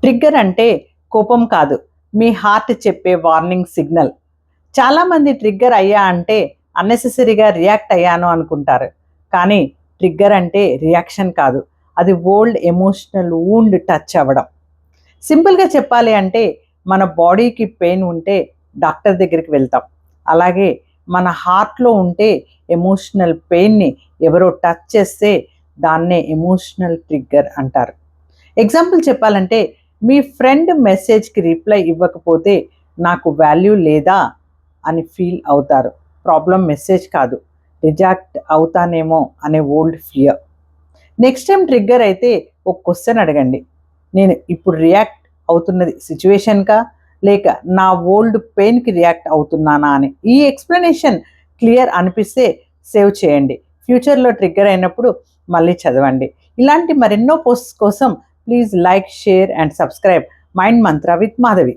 Trigger అంటే కోపం కాదు, మీ హార్ట్ చెప్పే వార్నింగ్ సిగ్నల్. చాలామంది ట్రిగ్గర్ అయ్యా అంటే అన్నెసెసరీగా రియాక్ట్ అయ్యాను అనుకుంటారు. కానీ ట్రిగ్గర్ అంటే రియాక్షన్ కాదు, అది ఓల్డ్ ఎమోషనల్ వూండ్ టచ్ అవ్వడం. సింపుల్గా చెప్పాలి అంటే మన బాడీకి పెయిన్ ఉంటే డాక్టర్ దగ్గరికి వెళ్తాం. అలాగే మన హార్ట్లో ఉంటే ఎమోషనల్ పెయిన్ని ఎవరో టచ్ చేస్తే దాన్నే ఎమోషనల్ ట్రిగ్గర్ అంటారు. ఎగ్జాంపుల్ చెప్పాలంటే మీ ఫ్రెండ్ మెసేజ్కి రిప్లై ఇవ్వకపోతే నాకు వాల్యూ లేదా అని ఫీల్ అవుతారు. ప్రాబ్లం మెసేజ్ కాదు, రిజెక్ట్ అవుతానేమో అనే old fear. Next time trigger అయితే ఒక క్వశ్చన్ అడగండి, నేను ఇప్పుడు రియాక్ట్ అవుతున్నది సిచ్యువేషన్కా లేక నా ఓల్డ్ పెయిన్కి రియాక్ట్ అవుతున్నానా అని. ఈ ఎక్స్ప్లెనేషన్ క్లియర్ అనిపిస్తే సేవ్ చేయండి, ఫ్యూచర్లో ట్రిగ్గర్ అయినప్పుడు మళ్ళీ చదవండి. ఇలాంటి మరెన్నో పోస్ట్స్ కోసం please like, share and subscribe mind Mantra with Madhavi.